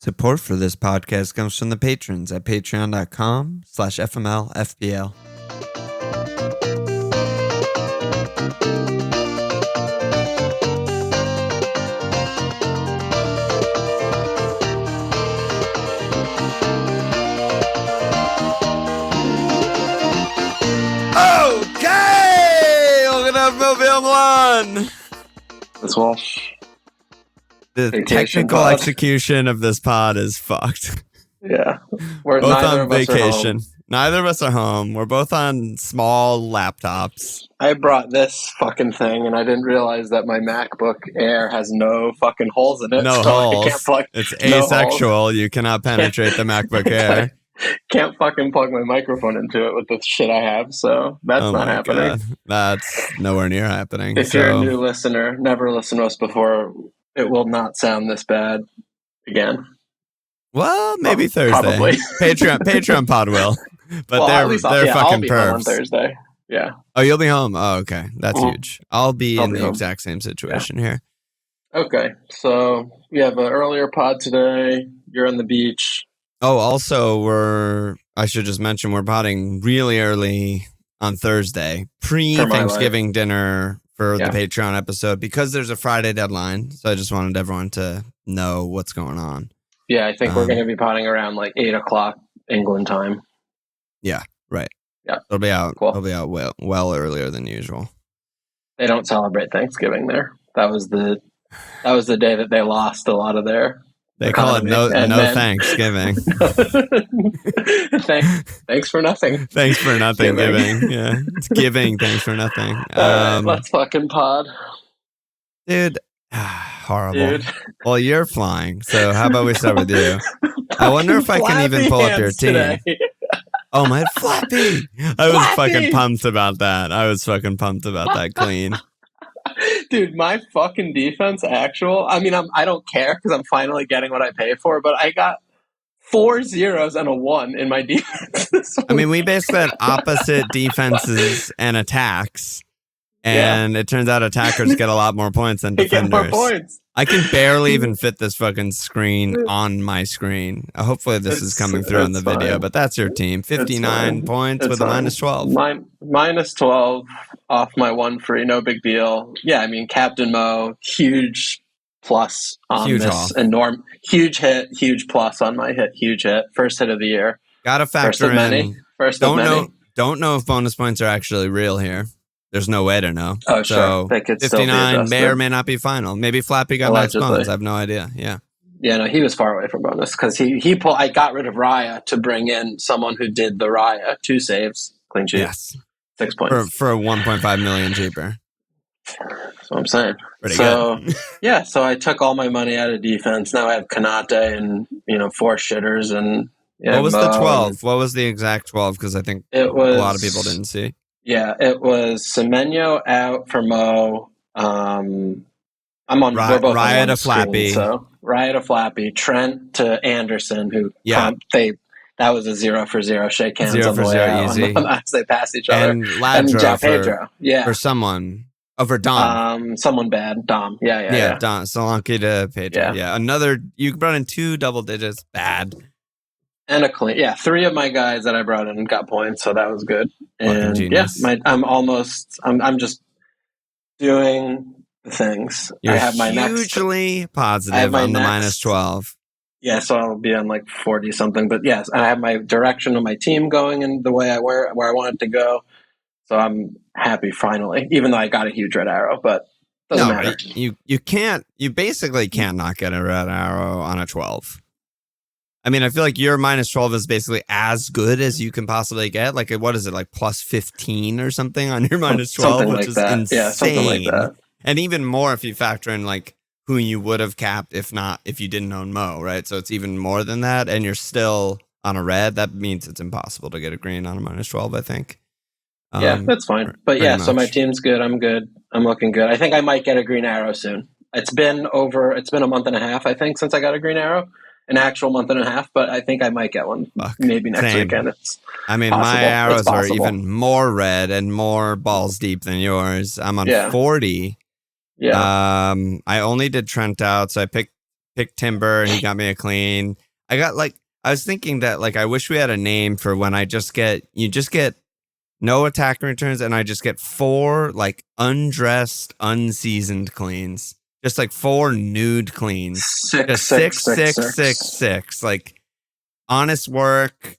Support for this podcast comes from the patrons at patreon.com/FMLFPL. Okay! We're gonna have Mobile 1! That's Walsh. The Vacation technical pod. execution of this pod is fucked. Yeah. We're Both neither on of us are vacation. home. Neither of us are home. We're both on small laptops. I brought this fucking thing and I didn't realize that my MacBook Air has no fucking holes in it. No so holes. I can't plug, It's no asexual. holes. You cannot penetrate the MacBook Air. Can't fucking plug my microphone into it with the shit I have, so that's Oh not my happening. God. That's nowhere near happening. If you're a new listener, never listened to us before, it will not sound this bad again. Well, maybe Thursday. Probably. Patreon pod will. But Well, at they're least fucking I'll be home on pervs. Thursday. Yeah. Oh, you'll be home? Oh, okay. That's Mhm. huge. I'll be in be the home. exact same situation here. Okay. So we have an earlier pod today. You're on the beach. Oh, also, I should just mention, we're potting really early on Thursday, pre-Thanksgiving dinner for the Patreon episode, because there's a Friday deadline. So I just wanted everyone to know what's going on. Yeah, I think we're going to be potting around like 8 o'clock England time. Yeah, right. Yeah. It'll be out. Cool. It'll be out well earlier than usual. They don't celebrate Thanksgiving there. That was the day that they lost a lot of their. They call it no Thanksgiving. Thanks for nothing. Thanks for nothing giving. Yeah. It's giving thanks for nothing. Let's fucking pod. Dude, horrible. Dude. Well, you're flying, so how about we start with you? I wonder if I can even pull up your team. Today. Oh, my Flappy. I was Flappy! fucking pumped about that. Clean. Dude, my fucking defense I don't care because I'm finally getting what I pay for, but I got 4 zeros and a 1 in my defense. I mean, we basically had opposite defenses and attacks, and it turns out attackers get a lot more points than defenders. They get more points. I can barely even fit this fucking screen on my screen. Hopefully this is coming through on the video, fine. but that's your team. 59 points with a minus 12. Minus 12 off my 1 free, no big deal. Yeah, I mean, Captain Mo, huge plus on Huge this. off. And Norm, huge hit, huge plus on my hit, huge hit. First hit of the year. Gotta factor in. Don't know if bonus points are actually real here. There's no way to know. Oh, so sure. They could 59 still be may or may not be final. Maybe Flappy got max Allegedly. bonus. I have no idea. Yeah. Yeah, no, he was far away from bonus because I got rid of Raya to bring in someone who did the Raya. 2 saves, clean sheet. Yes. 6 points. For 1.5 million cheaper. That's what I'm saying. Pretty good. good. Yeah, so I took all my money out of defense. Now I have Kanate and 4 shitters and What was the 12? What was the exact 12? Because I think a lot of people didn't see. Yeah, it was Semenyo out for Mo. I'm on we're both Raya on to screen, Flappy. So Raya to Flappy, Trent to Anderson, who that was a 0 for 0 shake hands 0 on the for way 0 out easy. as they pass each other. And Ladro Jao Pedro, for someone. Oh, for Dom. Someone bad, Dom. Yeah. Dom. Solanke to Pedro. Yeah. Another. You brought in 2 double digits. Bad. And a clean. Yeah, 3 of my guys that I brought in got points, so that was good. And genius. I'm just doing the things. You're I have my hugely positive on the minus 12. Yeah, so I'll be on like 40 something. But yes, I have my direction of my team going in the way where I want it to go. So I'm happy finally, even though I got a huge red arrow, but doesn't matter. You basically can't not get a red arrow on a 12. I mean, I feel like your minus 12 is basically as good as you can possibly get. Like, what is it, like plus 15 or something on your minus 12, which is insane. Yeah, something like that. And even more if you factor in like who you would have capped if you didn't own Mo, right? So it's even more than that, and you're still on a red. That means it's impossible to get a green on a minus 12, I think. Yeah, that's fine. But yeah, so my team's good. I'm good. I'm looking good. I think I might get a green arrow soon. It's been a month and a half, I think, since I got a green arrow. An actual month and a half, but I think I might get one maybe next weekend. I mean, my arrows are even more red and more balls deep than yours. I'm on 40. Yeah. I only did Trent out, so I picked picked Timber and he got me a clean. I was thinking that I wish we had a name for when you just get no attacking returns and I just get 4 undressed, unseasoned cleans. Just 4 nude cleans. Six. Honest work,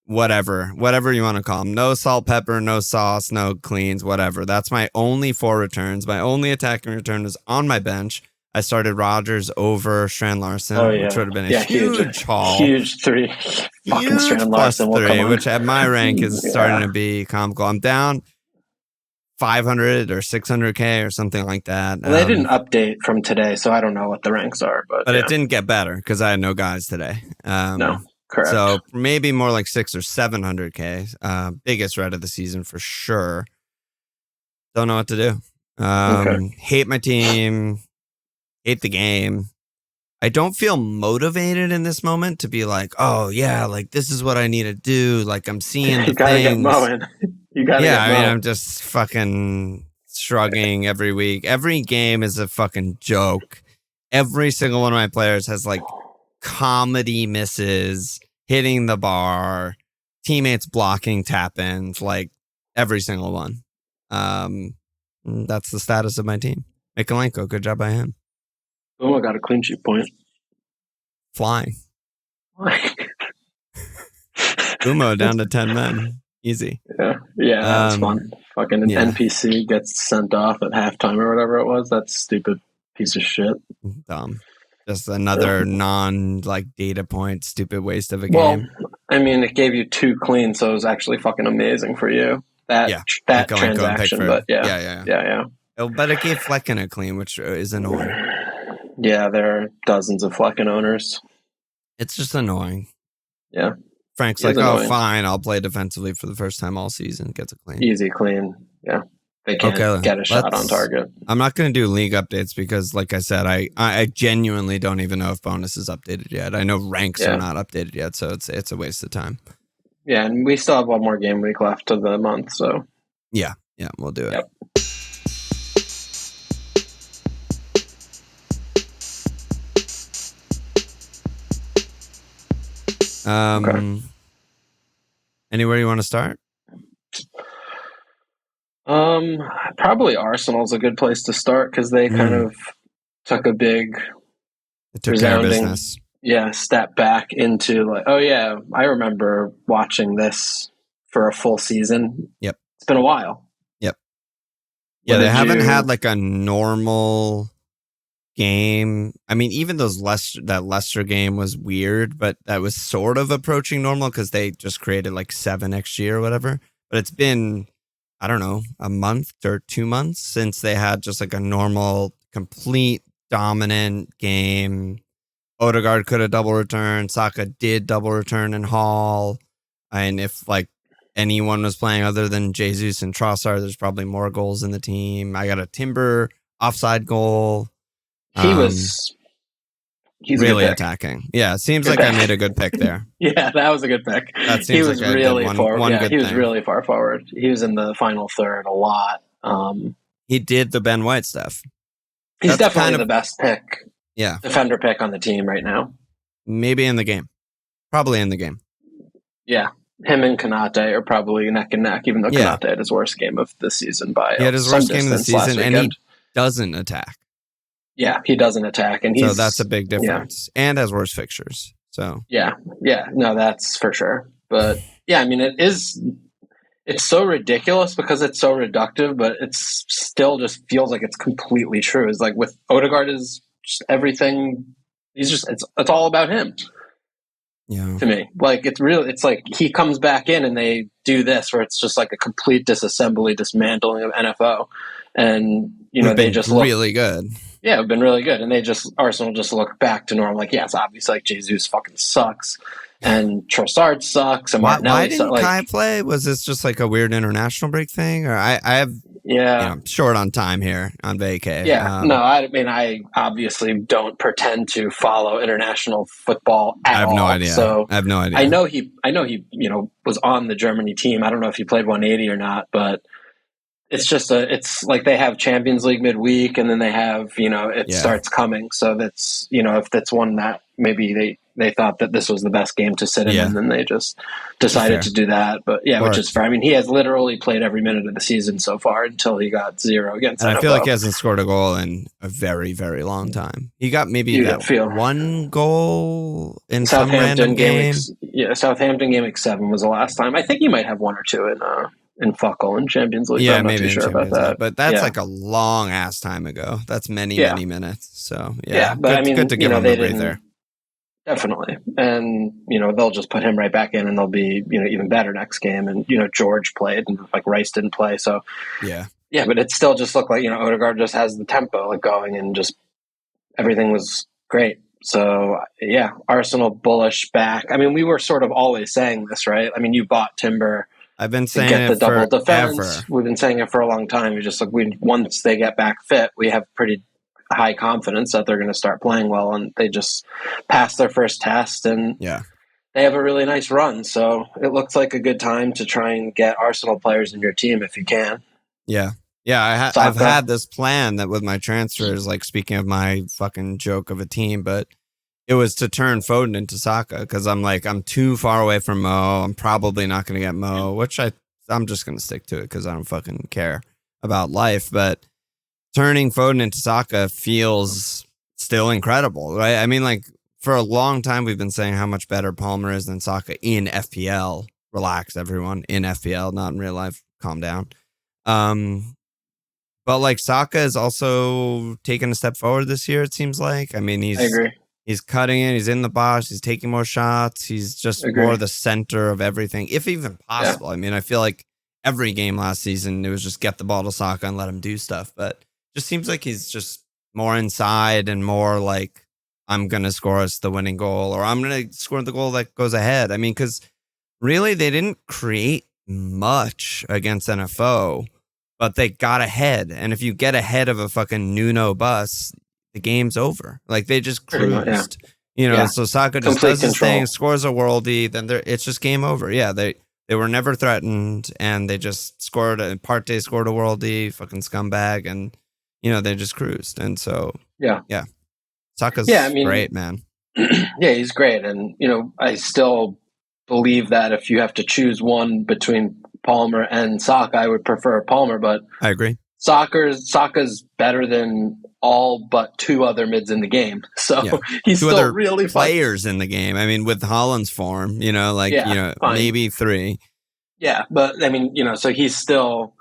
whatever you want to call them. No salt, pepper, no sauce, no cleans, whatever. That's my only 4 returns. My only attacking return was on my bench. I started Rodgers over Strand Larson, which would have been a huge haul. Huge 3. Fucking Strand Larson will come on. Which at my rank is starting to be comical. I'm down 500 or 600K or something like that. Well, they didn't update from today, so I don't know what the ranks are. But it didn't get better because I had no guys today. No, correct. So maybe more like 600 or 700K. Biggest red of the season for sure. Don't know what to do. Hate my team. Hate the game. I don't feel motivated in this moment to be oh yeah, this is what I need to do. I'm seeing the gotta things. Get mowing. You gotta get mowing. I'm just fucking shrugging every week. Every game is a fucking joke. Every single one of my players has comedy misses, hitting the bar, teammates blocking tap-ins, every single one. That's the status of my team. Mikolenko, good job by him. Oh, I got a clean sheet point. Flying. Umo down to 10 men. Easy. Yeah, that's fun. Fucking NPC gets sent off at halftime or whatever it was. That stupid piece of shit. Dumb. Just another data point, stupid waste of a game. Well, I mean, it gave you 2 clean, so it was actually fucking amazing for you. That transaction, but yeah. But it gave Flecken a clean, which is annoying. Yeah, there are dozens of Flecken owners. It's just annoying. Yeah. Frank's annoying. Fine, I'll play defensively for the first time all season. Gets a clean. Easy clean. Yeah. They can't get a shot on target. I'm not going to do league updates because, like I said, I genuinely don't even know if bonus is updated yet. I know ranks are not updated yet, so it's a waste of time. Yeah, and we still have one more game week left of the month, so. Yeah, we'll do it. Yep. Anywhere you want to start? Probably Arsenal's a good place to start because they kind of took a big resounding step back into I remember watching this for a full season. Yep. It's been a while. Yep. Yeah, they haven't had a normal game. I mean, even that Leicester game was weird, but that was sort of approaching normal because they just created 7 XG or whatever. But it's been, I don't know, a month or 2 months since they had just a normal, complete dominant game. Odegaard could have double returned. Saka did double return in Hall. And if anyone was playing other than Jesus and Trossard, there's probably more goals in the team. I got a Timber offside goal. He's really attacking. Yeah, it seems like I made a good pick there. Yeah, that was a good pick. That seems he was really far. He was thing. Really far forward. He was in the final third a lot. He did the Ben White stuff. He's definitely the best pick. Yeah, defender pick on the team right now. Maybe in the game. Probably in the game. Yeah, him and Konate are probably neck and neck. Even though Konate had his worst game of the season he had his worst game of the season, and he doesn't attack. Yeah, he doesn't attack, and so that's a big difference. And has worse fixtures. So yeah, no, that's for sure. But yeah, I mean, it's so ridiculous because it's so reductive, but it's still just feels like it's completely true. It's with Odegaard is just everything. It's all about him. Yeah, to me, it's he comes back in and they do this where it's just a complete disassembly, dismantling of NFO, and they just look really good. Yeah, it's been really good. And Arsenal just look back to normal. It's obvious Jesus fucking sucks. And Trossard sucks. And why didn't Kai play? Was this just a weird international break thing? Or I have short on time here on vacay. Yeah, no, I mean, I obviously don't pretend to follow international football at all. I have no idea. So I have no idea. I know he was on the Germany team. I don't know if he played 180 or not, but it's like they have Champions League midweek, and then they have, it starts coming. So that's, if that's one that maybe they thought that this was the best game to sit in, and then they just decided to do that. But which is fair. I mean, he has literally played every minute of the season so far until he got 0 against. And I feel like he hasn't scored a goal in a very, very long time. He got maybe one goal in some random game. Southampton game week 7 was the last time. I think he might have one or two in Fuckle in Champions League. Yeah, I'm not too sure about that. But that's like a long ass time ago. That's many minutes. So but good to give him a breather. Definitely. And, they'll just put him right back in, and they'll be, even better next game. And, George played, and like Rice didn't play. So but it still just looked like, Odegaard just has the tempo like going, and just everything was great. So Arsenal bullish back. I mean, we were sort of always saying this, right? I mean, you bought Timber. I've been saying get the double defense. Ever. We've been saying it for a long time. We just once they get back fit, we have pretty high confidence that they're going to start playing well, and they just passed their first test, and they have a really nice run. So it looks like a good time to try and get Arsenal players in your team if you can. I've had this plan that with my transfers, like speaking of my fucking joke of a team, but it was to turn Foden into Saka, because I'm too far away from Mo. I'm probably not going to get Mo, which I'm just going to stick to it because I don't fucking care about life. But turning Foden into Saka feels still incredible, right? I mean, like, for a long time, we've been saying how much better Palmer is than Saka in FPL. Relax, everyone. In FPL, not in real life. Calm down. But like, Saka is also taking a step forward this year, it seems like. I mean, I agree. He's cutting it. He's in the box. He's taking more shots. He's just more the center of everything, if even possible. I mean, I feel like every game last season, it was just get the ball to Saka and let him do stuff. But it just seems like he's just more inside and more like, I'm going to score us the winning goal, or I'm going to score the goal that goes ahead. I mean, because really, they didn't create much against NFO, but they got ahead. And if you get ahead of a fucking Nuno bus, the game's over. Like, they just cruised, so Saka just does his thing, scores a worldie, then it's just game over. Yeah, they were never threatened, and they just scored. Partey scored a worldie, fucking scumbag, and, they just cruised. And so, Saka's great, man. He's great. And, I still believe that if you have to choose one between Palmer and Saka, I would prefer Palmer, but I agree. Saka's better than all but 2 other mids in the game. So he's two still other really players in the game. I mean, with Haaland's form, maybe 3. Yeah, but I mean, so he's still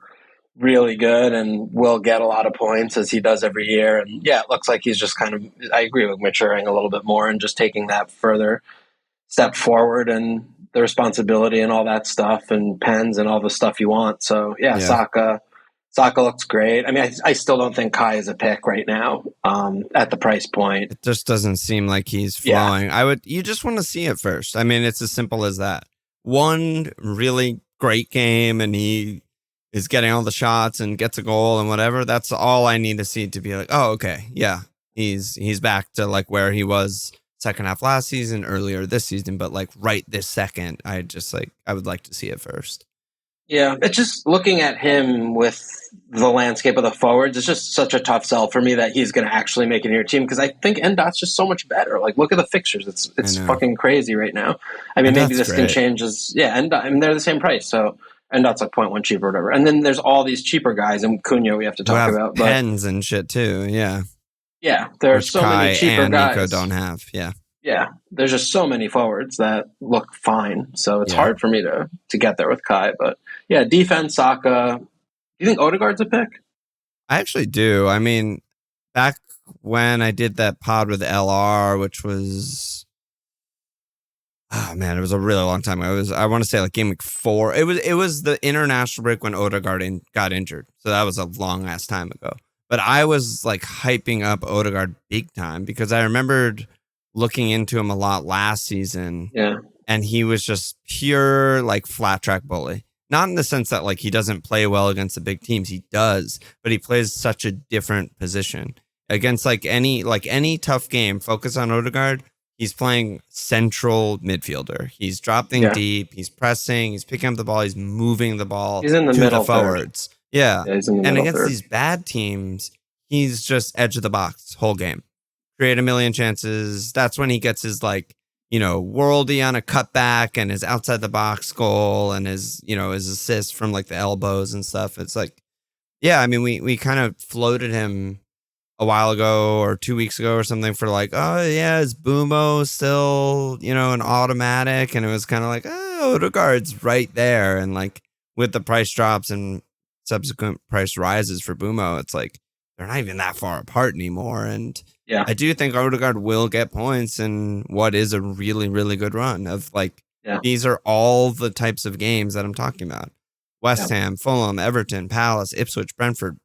really good and will get a lot of points as he does every year. And it looks like he's just kind of, I agree with maturing a little bit more and just taking that further step forward, and the responsibility and all that stuff, and pens and all the stuff you want. So Saka looks great. I mean, I still don't think Kai is a pick right now at the price point. It just doesn't seem like he's flowing. You just want to see it first. I mean, it's as simple as that. One really great game, and he is getting all the shots and gets a goal and whatever. That's all I need to see to be like, oh, okay, yeah, he's back to like where he was second half last season, earlier this season, but like right this second, I would like to see it first. Yeah, it's just looking at him with the landscape of the forwards, it's just such a tough sell for me that he's going to actually make it in your team, because I think Endot's just so much better. Like, look at the fixtures. It's fucking crazy right now. I mean, maybe this can change I mean, they're the same price, so Endot's like 0.1 cheaper or whatever. And then there's all these cheaper guys, and Cunha we have to talk about. Pens and shit too, yeah. Yeah, there are so many cheaper guys. Nico don't have, Yeah, there's just so many forwards that look fine. So it's hard for me to get there with Kai. But defense, Saka. Do you think Odegaard's a pick? I actually do. I mean, back when I did that pod with LR, which was, it was a really long time ago. I want to say like Gameweek 4. It was the international break when Odegaard got injured. So that was a long ass time ago. But I was like hyping up Odegaard big time, because I remembered looking into him a lot last season. Yeah. And he was just pure like flat track bully. Not in the sense that like he doesn't play well against the big teams. He does, but he plays such a different position. Against like any tough game, focus on Odegaard. He's playing central midfielder. He's dropping deep. He's pressing. He's picking up the ball. He's moving the ball. He's in the to middle the forwards. Yeah. he's in the And middle against third. these bad teams, he's just edge of the box whole game. Create a million chances. That's when he gets his worldy on a cutback and his outside the box goal and his assist from like the elbows and stuff. It's like, yeah, I mean, we kind of floated him a while ago or 2 weeks ago or something for like, oh yeah, is Bumo still, an automatic? And it was kind of like, oh, Odegaard's right there. And like with the price drops and subsequent price rises for Bumo, it's like they're not even that far apart anymore. And yeah, I do think Odegaard will get points in what is a really, really good run of like, these are all the types of games that I'm talking about. West Ham, Fulham, Everton, Palace, Ipswich, Brentford.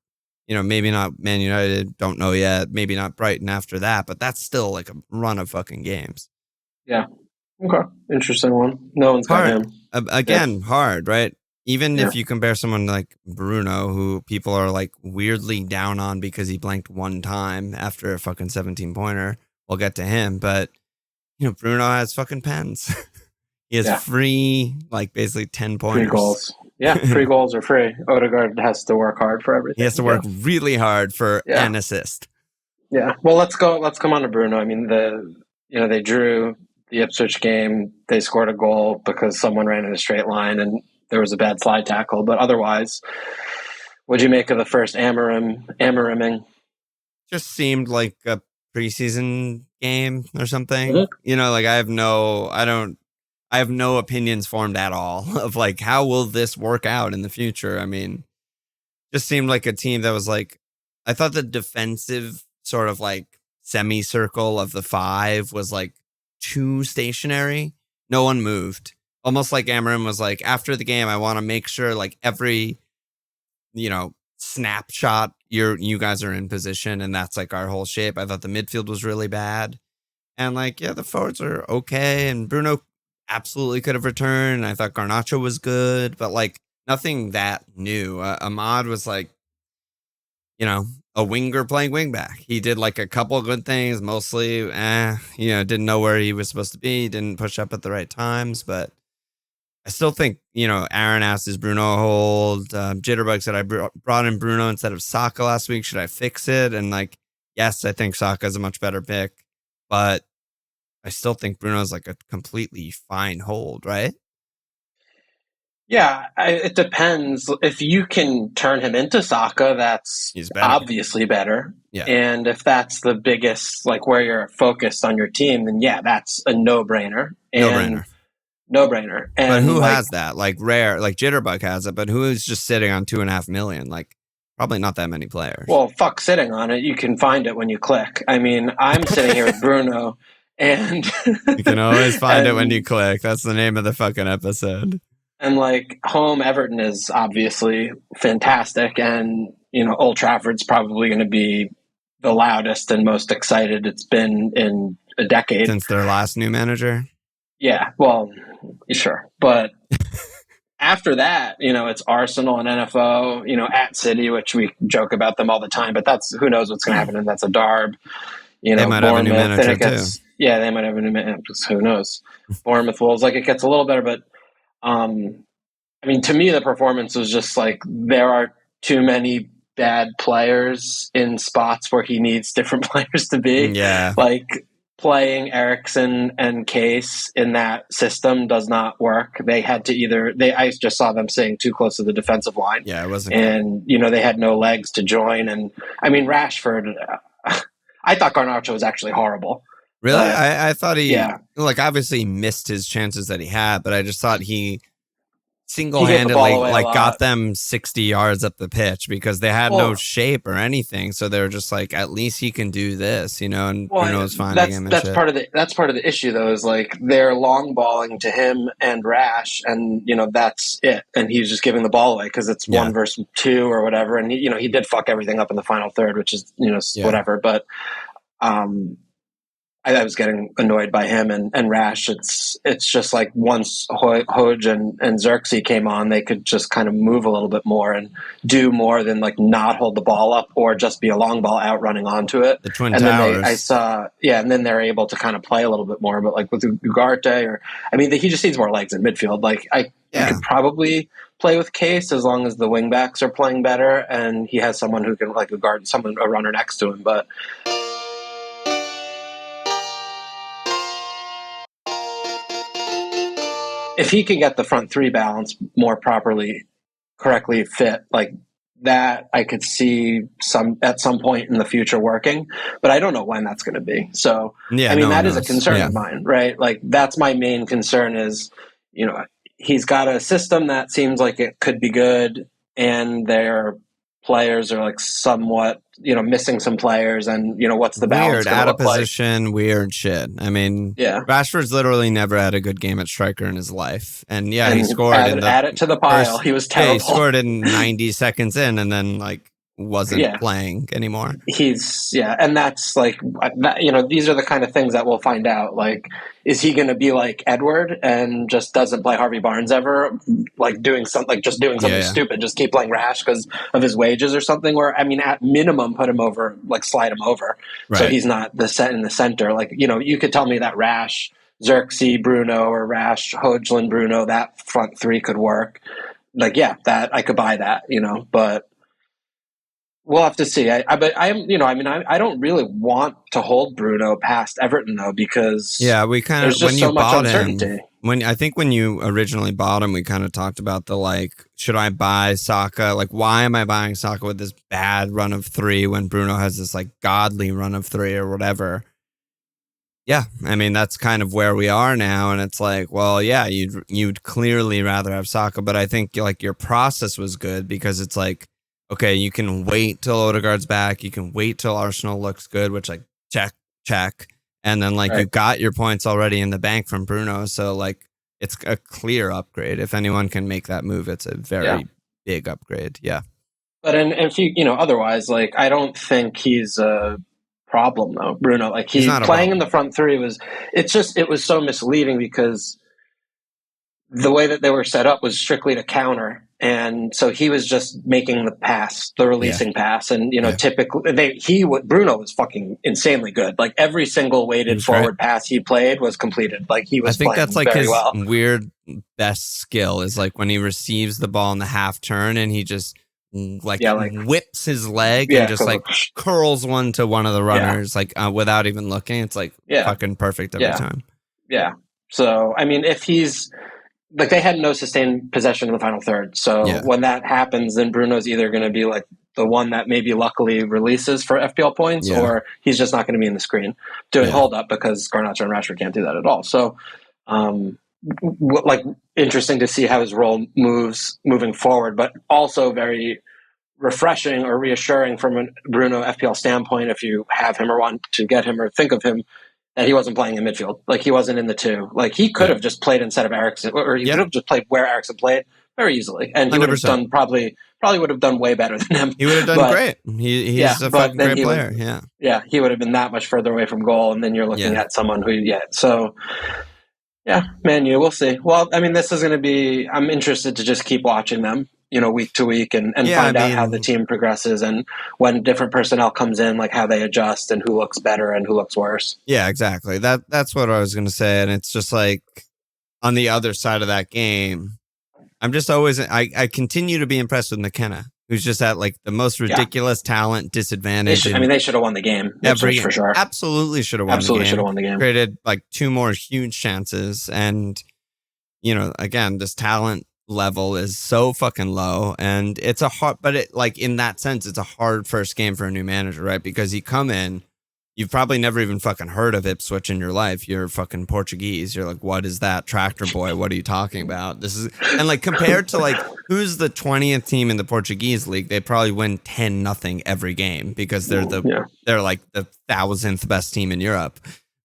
Maybe not Man United, don't know yet. Maybe not Brighton after that, but that's still like a run of fucking games. Yeah. Okay. Interesting one. No one's got him. Again, hard, right? Even if you compare someone like Bruno, who people are like weirdly down on because he blanked one time after a fucking 17-pointer. We'll get to him, but Bruno has fucking pens. He has free, like basically 10 pointers. Free goals. Yeah, free goals are free. Odegaard has to work hard for everything. He has to work really hard for an assist. Yeah. Well, let's come on to Bruno. I mean, they drew the Ipswich game. They scored a goal because someone ran in a straight line and there was a bad slide tackle. But otherwise, what'd you make of the first Amoriming? Just seemed like a preseason game or something. Mm-hmm. I have no opinions formed at all of like, how will this work out in the future? I mean, just seemed like a team that was like, I thought the defensive sort of like semicircle of the five was like too stationary. No one moved. Almost like Amorim was like, after the game, I want to make sure like every, snapshot you guys are in position. And that's like our whole shape. I thought the midfield was really bad. And like, the forwards are okay. And Bruno absolutely could have returned. I thought Garnacho was good, but like nothing that new. Ahmad was like, a winger playing wingback. He did like a couple of good things, mostly, didn't know where he was supposed to be, didn't push up at the right times, but I still think, Aaron asked, is Bruno a hold? Jitterbug said, I brought in Bruno instead of Saka last week. Should I fix it? And like, yes, I think Saka is a much better pick, but I still think Bruno's like a completely fine hold, right? Yeah, it depends. If you can turn him into Saka, that's obviously better. Yeah. And if that's the biggest, like where you're focused on your team, then that's a no-brainer. No-brainer. And but who has that? Like rare, like Jitterbug has it, but who is just sitting on $2.5 million? Like probably not that many players. Well, fuck sitting on it. You can find it when you click. I mean, I'm sitting here with Bruno and you can always find it when you click. That's the name of the fucking episode. And like home Everton is obviously fantastic. And, Old Trafford's probably going to be the loudest and most excited it's been in a decade. Since their last new manager? Yeah, well, sure. But after that, it's Arsenal and NFO, at City, which we joke about them all the time, but that's, who knows what's going to happen, and that's a Darb. They might have a new manager too. Yeah, they might have a new manager. Who knows? Bournemouth Wolves, like it gets a little better, but I mean, to me, the performance was just like there are too many bad players in spots where he needs different players to be. Yeah. Like playing Eriksson and Case in that system does not work. They had to I just saw them sitting too close to the defensive line. Yeah, it wasn't. And, they had no legs to join. And I mean, Rashford, I thought Garnacho was actually horrible. Really? I thought he, obviously missed his chances that he had, but I just thought he single-handedly got them 60 yards up the pitch because they had no shape or anything. So they were just like, at least he can do this, and Bruno's finding him. That's part of the issue though, is like they're long balling to him and Rash, and that's it. And he's just giving the ball away because it's 1 versus 2 or whatever. And he did fuck everything up in the final third, which is whatever. But I was getting annoyed by him and Rash. It's just like once Hoj and Xerxes came on, they could just kind of move a little bit more and do more than like not hold the ball up or just be a long ball out running onto it. The Twin and Towers. And then they're able to kind of play a little bit more. But like with Ugarte, he just needs more legs in midfield. Like you could probably play with Case as long as the wingbacks are playing better and he has someone who can like a runner next to him, but. If he can get the front three balance more correctly fit, like that, I could see at some point in the future working, but I don't know when that's going to be. So, that is a concern of mine, right? Like that's my main concern is, he's got a system that seems like it could be good and their players are like somewhat, missing some players and, what's the balance? Weird, out of position, weird shit. Rashford's literally never had a good game at striker in his life. And he scored. Add it to the pile. He was terrible. He scored in 90 seconds in and then wasn't playing anymore. And that's like, these are the kind of things that we'll find out. Like, is he going to be like Edward and just doesn't play Harvey Barnes ever? Like doing something stupid, just keep playing Rash because of his wages or something? Or, at minimum, put him over, like slide him over. Right. So he's not in the center. Like, you could tell me that Rash, Xerxes, Bruno, or Rash, Hojlund, Bruno, that front three could work. Like, that I could buy that, but we'll have to see. I don't really want to hold Bruno past Everton though, because we kind of when you bought him. When you originally bought him, we kind of talked about the should I buy Saka? Like, why am I buying Saka with this bad run of 3 when Bruno has this godly run of 3 or whatever? Yeah, that's kind of where we are now, and it's like, well, yeah, you'd clearly rather have Saka, but I think your process was good because it's like, okay, you can wait till Odegaard's back. You can wait till Arsenal looks good, which check. And then right. You got your points already in the bank from Bruno. So it's a clear upgrade. If anyone can make that move, it's a very big upgrade. Yeah. But if you, otherwise, I don't think he's a problem though, Bruno. He's playing in the front three it was so misleading because the way that they were set up was strictly to counter. And so he was just making the releasing pass. And, typically Bruno was fucking insanely good. Every single weighted forward pass he played was completed. He was playing that's very well. His weird best skill is when he receives the ball in the half turn and he just whips his leg and just curls one to one of the runners, without even looking. It's fucking perfect every time. Yeah. So, if he's, they had no sustained possession in the final third. So when that happens, then Bruno's either going to be the one that maybe luckily releases for FPL points, or he's just not going to be in the screen doing hold up because Garnacho and Rashford can't do that at all. So, interesting to see how his role moves moving forward, but also very refreshing or reassuring from a Bruno FPL standpoint. If you have him or want to get him or think of him, that he wasn't playing in midfield. He wasn't in the 2. He could have just played instead of Eriksen, or he could have just played where Eriksen played very easily. And he would have done probably would have done way better than him. He would have done great. He's a fucking great player. He would have been that much further away from goal. And then you're looking at someone who, so Man U, we'll see. Well, this is going to be, I'm interested to just keep watching them, week to week and find out how the team progresses and when different personnel comes in, how they adjust and who looks better and who looks worse. Yeah, exactly. That's what I was going to say. And it's just on the other side of that game, I'm just always, I continue to be impressed with McKenna, who's just at the most ridiculous talent disadvantage. They should have won the game. For sure. Absolutely should have won the game. Created 2 more huge chances. And, again, this talent level is so fucking low, and it's a hard, but in that sense, it's a hard first game for a new manager, right? Because you come in, you've probably never even fucking heard of Ipswich in your life. You're fucking Portuguese. You're what is that tractor boy? What are you talking about? This is, and compared to who's the 20th team in the Portuguese league, they probably win 10-0 every game because they're the 1,000th best team in Europe.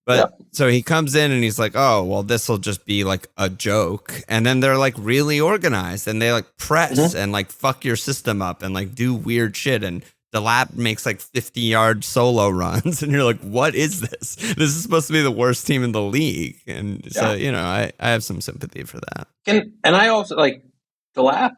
But so he comes in and he's oh, well, this will just be a joke. And then they're really organized and they press and fuck your system up and do weird shit and Delap makes like 50-yard solo runs, and you're like, what is this? This is supposed to be the worst team in the league. And so, I have some sympathy for that. And I also like Delap.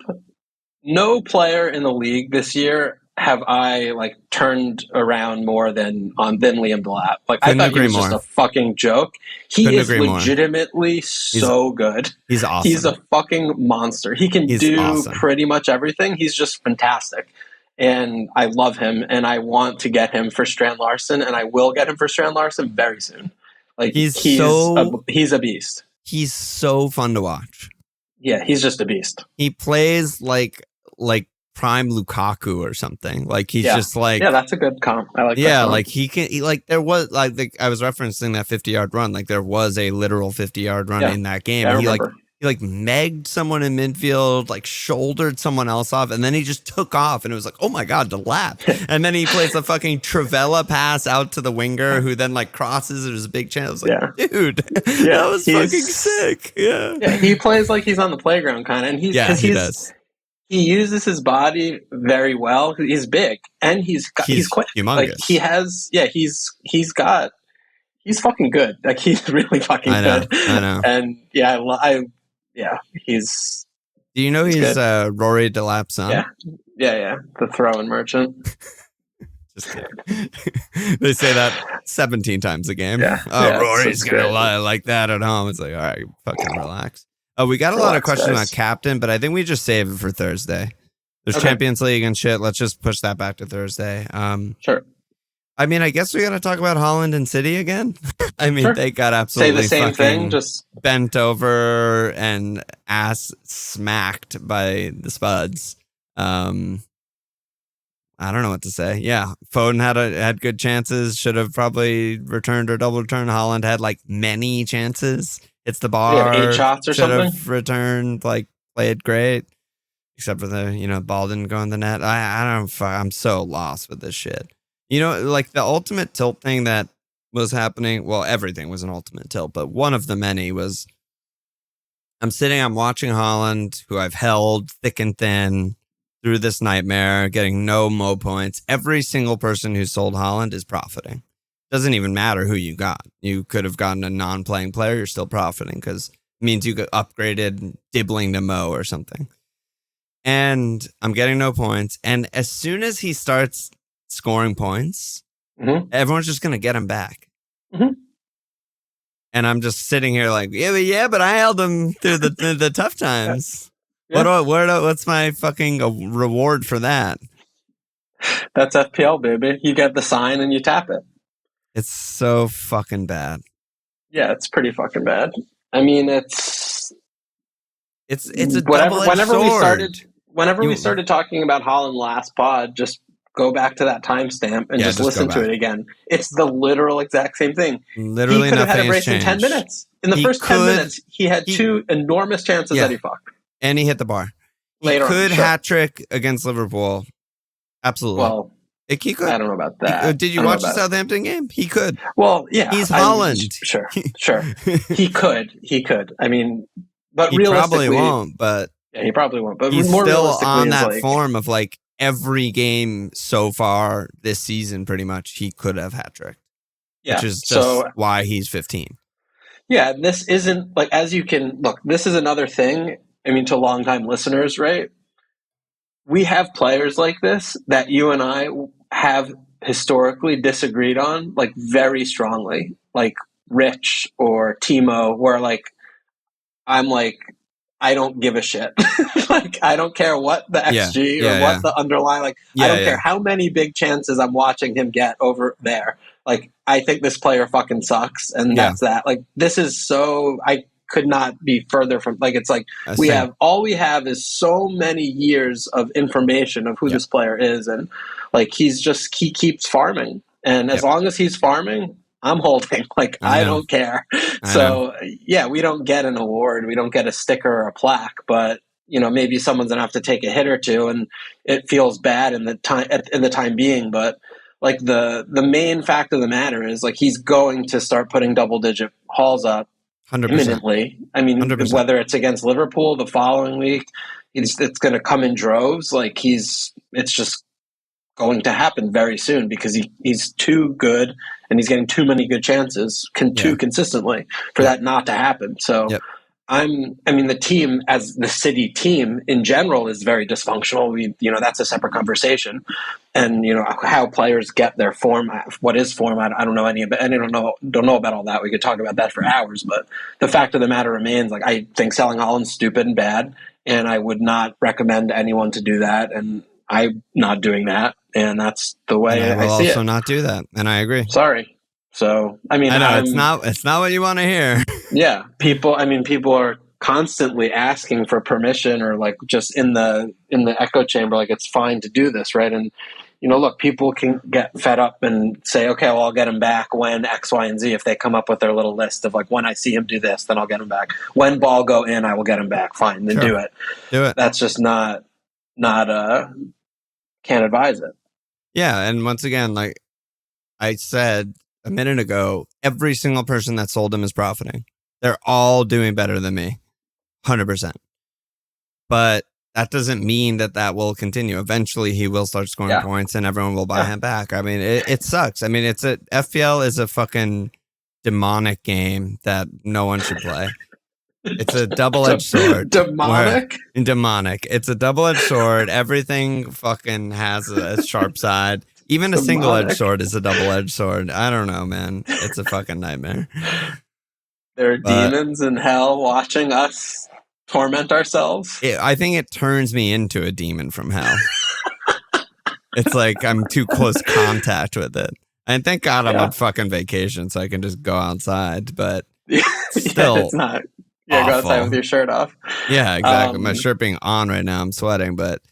No player in the league this year have I like turned around more than Liam Delap. Like I thought he was just a fucking joke. He is legitimately so good. He's awesome. He's a fucking monster. He can do pretty much everything. He's just fantastic. And I love him, and I want to get him for Strand Larson, and I will get him for Strand Larson very soon. Like he's a beast. He's so fun to watch. Yeah, he's just a beast. He plays like prime Lukaku or something. Like he's just like that's a good comp. I like that. Yeah, like there was like I was referencing that 50-yard run. Like there was a literal 50-yard run in that game. Yeah, He megged someone in midfield, like shouldered someone else off, and then he just took off, and it was like, oh my god, Delap. And then he plays a fucking Travella pass out to the winger, who then like crosses. There's a big chance. I was like, dude, that was fucking sick. Yeah, he plays like he's on the playground kind of, and he does. He uses his body very well. He's big, and he's quite humongous. Like he has, he's fucking good. Like he's really fucking good. I know. And he's. Do you know he's Rory Delap's son? Yeah. The throwing merchant. Just kidding. They say that 17 times a game. Rory's gonna lie like that at home. It's like, all right, fucking relax. We got a lot of questions on captain, but I think we just save it for Thursday. There's Champions League and shit. Let's just push that back to Thursday. Sure. I mean, I guess we got to talk about Haaland and City again. I mean, they got absolutely say the same thing, just bent over and ass smacked by the Spuds. I don't know what to say. Yeah, Foden had good chances. Should have probably returned or double returned. Haaland had like many chances. It's the bar. 8 shots or something. Should have returned. Like played great, except for the ball didn't go in the net. I'm so lost with this shit. Like the ultimate tilt thing that was happening. Well, everything was an ultimate tilt, but one of the many was. I'm watching Haaland, who I've held thick and thin through this nightmare, getting no Mo points. Every single person who sold Haaland is profiting. Doesn't even matter who you got. You could have gotten a non-playing player. You're still profiting because it means you got upgraded dibbling to Mo or something. And I'm getting no points. And as soon as he starts scoring points, everyone's just going to get him back. Mm-hmm. And I'm just sitting here like, but I held him through the tough times. Yeah. What's my fucking reward for that? That's FPL, baby. You get the sign and you tap it. It's so fucking bad. Yeah, it's pretty fucking bad. I mean, it's a double-edged sword. Whenever we started talking about Haaland last pod, just go back to that timestamp and just listen to it again. It's the literal exact same thing. Literally, he could have had a brace in 10 minutes. In the first 10 minutes, he had 2 enormous chances that he fucked. And he hit the bar. He could hat trick against Liverpool. Absolutely. Well, he could. I don't know about that. Did you watch the Southampton game? He could. Well, yeah. He's Haaland. Sure. He could. I mean, but he probably won't. But yeah, he probably won't. But he's more still realistically, on that form of like every game so far this season. Pretty much, he could have hat tricked. Yeah, which is just why he's 15. Yeah, this isn't like as you can look. This is another thing. I mean, to longtime listeners, right? We have players like this that you and I have historically disagreed on, like very strongly, like Rich or Timo, where like I'm like, I don't give a shit. Like I don't care what the XG or what the underlying. Like I don't care how many big chances I'm watching him get over there. Like I think this player fucking sucks, and that's that. Like this is so I could not be further from like it's like we have is so many years of information of who this player is, and like he keeps farming, and as long as he's farming, I'm holding. Like I don't care. So we don't get an award, we don't get a sticker or a plaque, but maybe someone's gonna have to take a hit or two, and it feels bad in the time being, but like the main fact of the matter is like he's going to start putting double digit hauls up 100%. Imminently. I mean, 100%. Whether it's against Liverpool the following week, it's going to come in droves. Like it's just going to happen very soon because he's too good and he's getting too many good chances too consistently for that not to happen. So the team, as the City team in general, is very dysfunctional. That's a separate conversation. And, how players get their form, what is form, I don't know any of it. And I don't know about all that. We could talk about that for hours. But the fact of the matter remains, I think selling Haaland's stupid and bad. And I would not recommend anyone to do that. And I'm not doing that. And that's the way I see it. I will also not do that. And I agree. Sorry. So, I know it's not what you want to hear. Yeah. People are constantly asking for permission or just in the echo chamber, it's fine to do this. Right. And, look, people can get fed up and say, okay, well, I'll get him back when X, Y, and Z. If they come up with their little list of when I see him do this, then I'll get him back. When ball go in, I will get him back. Fine. Then do it. That's just not can't advise it. Yeah. And once again, like I said a minute ago, every single person that sold him is profiting. They're all doing better than me. 100%. But that doesn't mean that will continue. Eventually, he will start scoring points and everyone will buy him back. I mean, it sucks. I mean, FPL is a fucking demonic game that no one should play. It's a double-edged sword. Demonic? Demonic. It's a double-edged sword. Everything fucking has a sharp side. Even a single-edged sword is a double-edged sword. I don't know, man. It's a fucking nightmare. There are demons in hell watching us torment ourselves. I think it turns me into a demon from hell. It's like I'm too close contact with it. And thank God I'm on fucking vacation so I can just go outside. But still, it's not. Yeah, go outside with your shirt off. Yeah, exactly. My shirt being on right now, I'm sweating, but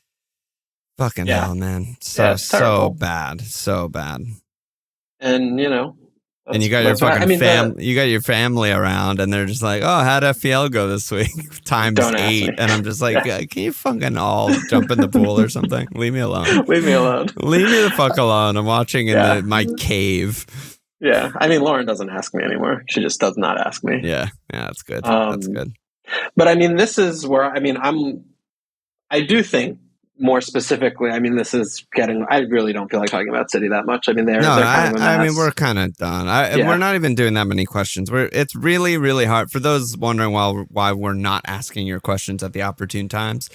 fucking hell, man. So bad. So bad. And, and you got your fucking you got your family around, and they're just like, "Oh, how'd FPL go this week?" Times 8, and I'm just like, "Can you fucking all jump in the pool or something? Leave me alone. Leave me alone. Leave me the fuck alone. I'm watching in my cave." Yeah, I mean, Lauren doesn't ask me anymore. She just does not ask me. Yeah, that's good. That's good. But I mean, this is where I do think. More specifically, I mean, this is getting. I really don't feel like talking about City that much. I mean, they're kind of a mess. I mean, we're kind of done. We're not even doing that many questions. It's really, really hard for those wondering why we're not asking your questions at the opportune times.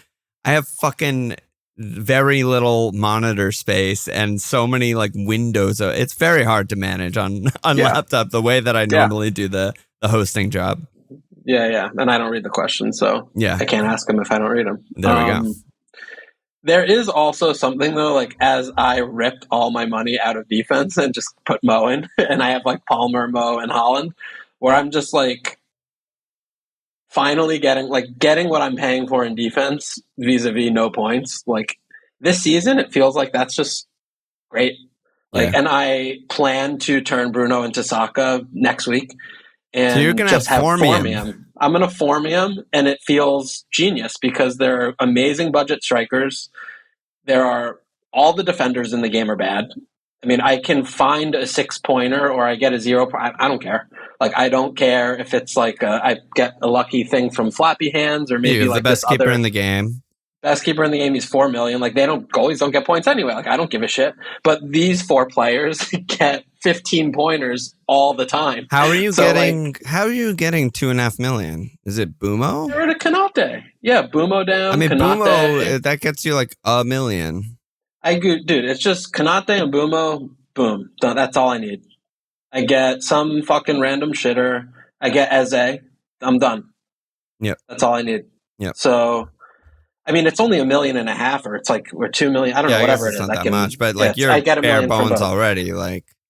I have fucking very little monitor space and so many windows. It's very hard to manage on laptop the way that I normally do the hosting job. Yeah, and I don't read the questions, so I can't ask them if I don't read them. There we go. There is also something, though, as I ripped all my money out of defense and just put Mo in, and I have, Palmer, Mo, and Haaland, where I'm just, finally getting what I'm paying for in defense vis-a-vis no points. This season, it feels like that's just great. And I plan to turn Bruno into Saka next week. And so you're going to have Formium. I'm going to Formium, and it feels genius because they're amazing budget strikers. All the defenders in the game are bad. I mean, I can find a 6-pointer or I get a 0. I don't care. I don't care if it's I get a lucky thing from Flappy Hands or maybe the best keeper in the game. Best keeper in the game, he's 4 million. Goalies don't get points anyway. I don't give a shit. But these 4 players get 15 pointers all the time. How are you getting 2.5 million? Is it Bumo? They're at a Konate. Yeah, Bumo down. I mean, Konate. Bumo, that gets you $1 million. Dude, it's just Konate and Bumo. Boom. That's all I need. I get some fucking random shitter. I get Eze. I'm done. Yep. That's all I need. Yep. So, I mean, it's only $1.5 million, or it's or 2 million. I don't know, whatever it is. Not that much, but you're bare bones already.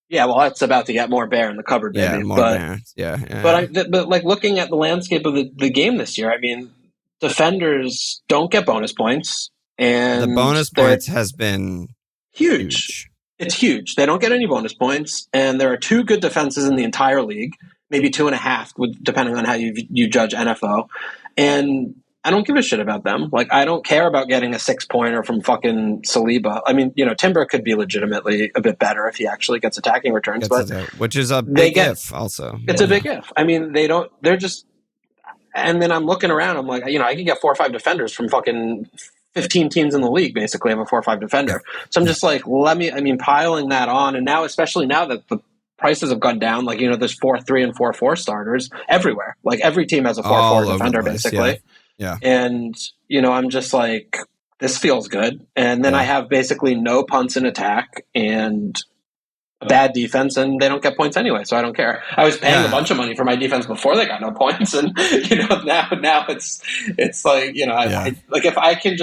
Yeah, well, it's about to get more bare in the cupboard, baby. Yeah, more bare. Yeah. But looking at the landscape of the game this year, I mean, defenders don't get bonus points, and the bonus points has been huge. It's huge. They don't get any bonus points, and there are 2 good defenses in the entire league, maybe 2.5, depending on how you judge NFO, and I don't give a shit about them. I don't care about getting a 6-pointer from fucking Saliba. I mean, Timber could be legitimately a bit better if he actually gets attacking returns, which is a big if also. It's a big if. I mean, they're just, and then I'm looking around, I'm I can get 4 or 5 defenders from fucking 15 teams in the league basically have a 4-5 defender. So I'm just like, piling that on. And now, especially now that the prices have gone down, like, there's 4-3 and 4-4 starters everywhere. Like every team has a 4-4 defender basically. Yeah. And, I'm just like, this feels good. And then I have basically no punts in attack and a bad defense, and they don't get points anyway, so I don't care. I was paying a bunch of money for my defense before they got no points, and now it's like, like if I can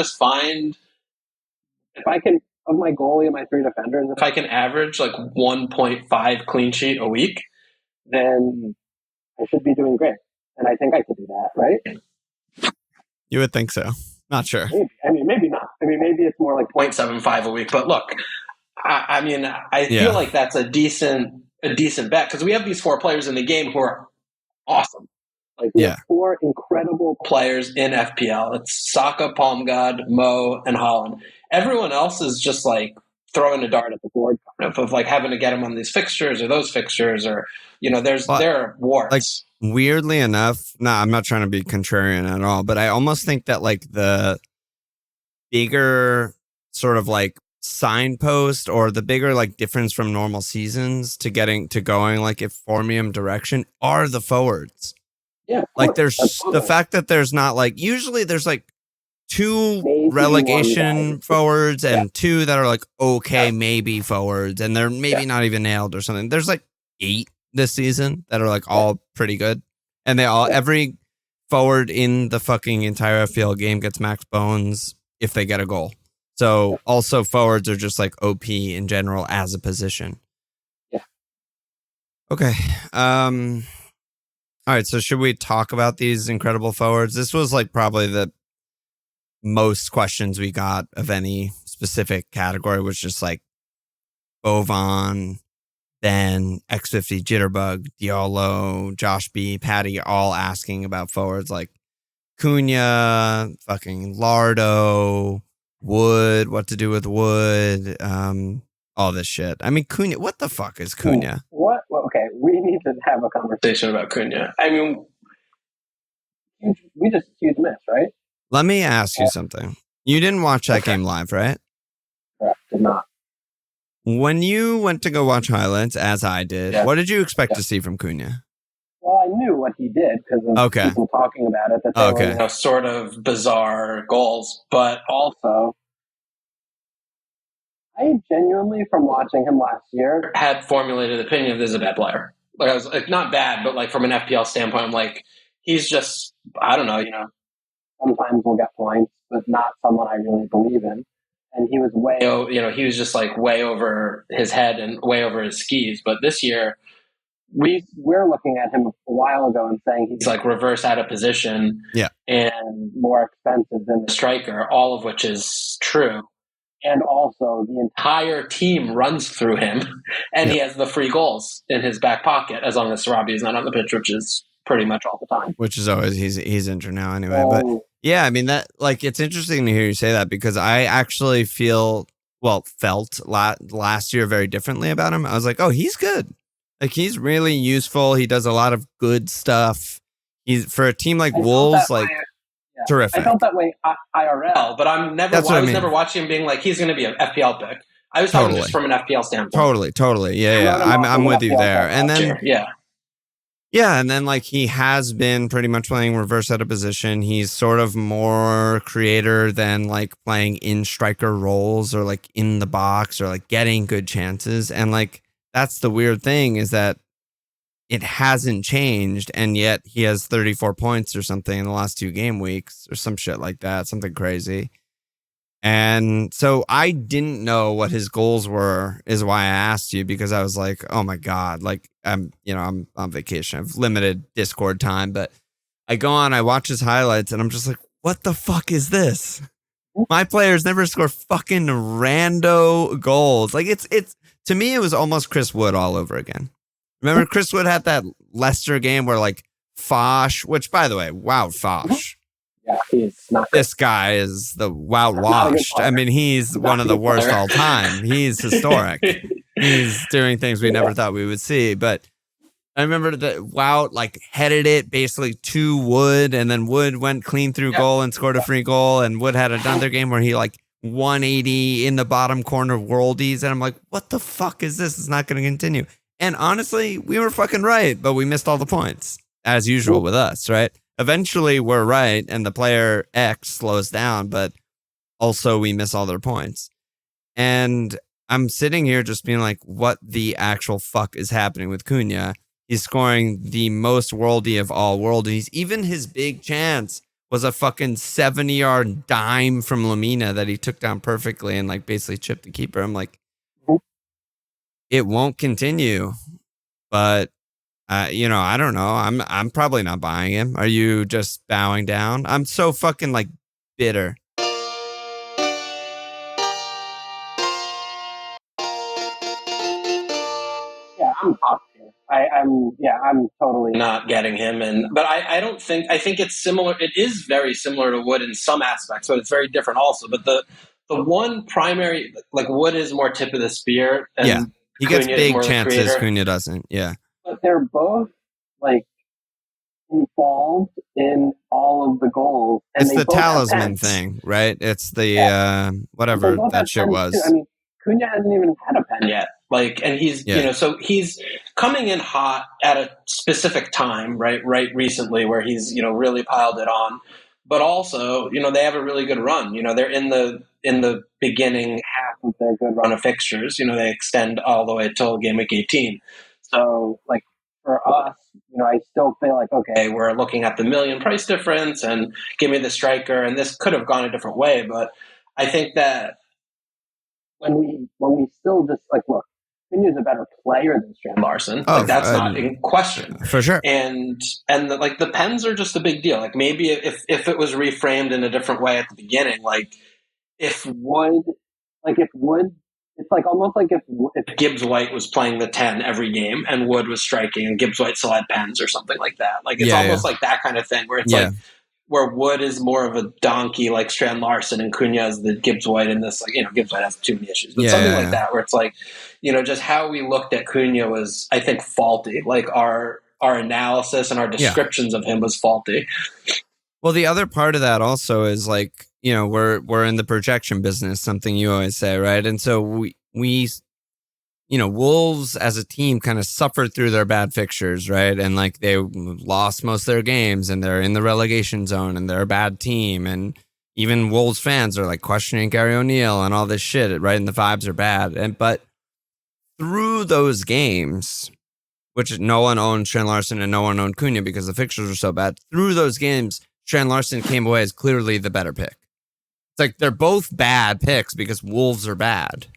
of my goalie and my 3 defenders, if I can average like 1.5 clean sheet a week, then I should be doing great, and I think I could do that, right? You would think so. Not sure. Maybe not. Maybe it's more like 0.75 a week. But look, I feel like that's a decent bet because we have these 4 players in the game who are awesome. Like we have 4 incredible players in FPL. It's Saka, Palmgod, Mo, and Haaland. Everyone else is just like throwing a dart at the board of like having to get them on these fixtures or those fixtures or there are warts. Like, weirdly enough, I'm not trying to be contrarian at all, but I almost think that like the bigger sort of like signpost or the bigger like difference from normal seasons to getting to going like a Formium direction are the forwards. Yeah, like there's the fact that there's not like usually there's like 2 relegation forwards and 2 that are like maybe forwards and they're maybe not even nailed or something. There's like 8 this season that are like all pretty good, and they all every forward in the fucking entire FPL game gets max bones if they get a goal. So also forwards are just like OP in general as a position. Yeah. Okay. All right. So should we talk about these incredible forwards? This was like probably the most questions we got of any specific category was just like Bovan, Ben, X50, Jitterbug, Diallo, Josh B, Patty, all asking about forwards like Cunha, fucking Lardo, Wood, what to do with Wood, all this shit. I mean, Cunha, what the fuck is Cunha? What? Well, okay, we need to have a conversation about Cunha. I mean, we just huge miss, right? Let me ask you something. You didn't watch that game live, right? Correct, did not. When you went to go watch highlights, as I did, what did you expect to see from Cunha? Well, I knew what he did because of people talking about it, that they were sort of bizarre goals. But also, I genuinely, from watching him last year, had formulated the opinion of this is a bad player. Like I was like, not bad, but like from an FPL standpoint, I'm like, he's just, I don't know, sometimes we'll get points, but not someone I really believe in. And he was he was just like way over his head and way over his skis. But this year, we're looking at him a while ago and saying he's like reverse out of position and more expensive than the striker, all of which is true. And also the entire team runs through him and he has the free goals in his back pocket as long as Sarabi is not on the pitch, which is pretty much all the time. Which is always, he's injured now anyway. But yeah, I mean, that like it's interesting to hear you say that because I actually felt last year very differently about him. I was like, oh, he's good. Like he's really useful. He does a lot of good stuff. He's for a team like Wolves, like terrific. I felt that way IRL, but I was never watching him being like he's going to be an FPL pick. I was talking just from an FPL standpoint. Totally. Yeah. I'm with you there. And then and then like he has been pretty much playing reverse out of position. He's sort of more creator than like playing in striker roles or like in the box or like getting good chances. And like that's the weird thing is that it hasn't changed, and yet he has 34 points or something in the last 2 game weeks or some shit like that, something crazy. And so I didn't know what his goals were, is why I asked you, because I was like, oh my God, like I'm on vacation. I've limited Discord time, but I go on, I watch his highlights and I'm just like, what the fuck is this? My players never score fucking rando goals. Like it's to me, it was almost Chris Wood all over again. Remember Chris Wood had that Leicester game where like Foch, which by the way, wow, Foch. Yeah, he's not good. This guy is the washed. I mean, he's one of the worst all time. He's historic. He's doing things we never thought we would see. But I remember that Wout like headed it basically to Wood, and then Wood went clean through goal and scored a free goal, and Wood had another game where he like 180 in the bottom corner worldies, and I'm like, what the fuck is this? It's not going to continue. And honestly, we were fucking right, but we missed all the points, as usual with us, right? Eventually, we're right, and the player X slows down, but also we miss all their points. And I'm sitting here just being like, what the actual fuck is happening with Cunha? He's scoring the most worldy of all worldies. Even his big chance was a fucking 70-yard dime from Lamina that he took down perfectly and like basically chipped the keeper. I'm like, it won't continue. But I don't know. I'm probably not buying him. Are you just bowing down? I'm so fucking like bitter. Yeah, I'm off here. I'm totally not getting him. But I think it's similar. It is very similar to Wood in some aspects, but it's very different also. But the one primary, like Wood is more tip of the spear, and he gets big chances. Cunha doesn't. Yeah, but they're both like involved in all of the goals. And it's the talisman thing, right? It's the whatever that shit was. Too. I mean, Cunha hasn't even had a pen yet. Like, and he's, so he's coming in hot at a specific time, right recently where he's, really piled it on. But also, they have a really good run. They're in the beginning half of their good run of fixtures. They extend all the way till Gameweek 18. So, like, for us, I still feel like, okay, we're looking at the million price difference and give me the striker. And this could have gone a different way. But I think that when we still just, like, look, Cunha's a better player than Strand Larson. Like, that's not in question. For sure. And the pens are just a big deal. Like, maybe if it was reframed in a different way at the beginning, like, if Wood, it's like almost like if Gibbs White was playing the 10 every game and Wood was striking and Gibbs White still had pens or something like that. Like, it's almost like that kind of thing where it's like, where Wood is more of a donkey like Strand Larson and Cunha is the Gibbs White in this, like, Gibbs White has too many issues, but something like that, where it's like, just how we looked at Cunha was, I think, faulty. Like our analysis and our descriptions of him was faulty. Well, the other part of that also is like, we're in the projection business, something you always say, right? And so we Wolves as a team kind of suffered through their bad fixtures, right? And like they lost most of their games and they're in the relegation zone and they're a bad team. And even Wolves fans are like questioning Gary O'Neill and all this shit, right? And the vibes are bad. But through those games, which no one owned Strand Larson and no one owned Cunha because the fixtures were so bad, through those games, Strand Larson came away as clearly the better pick. It's like they're both bad picks because Wolves are bad.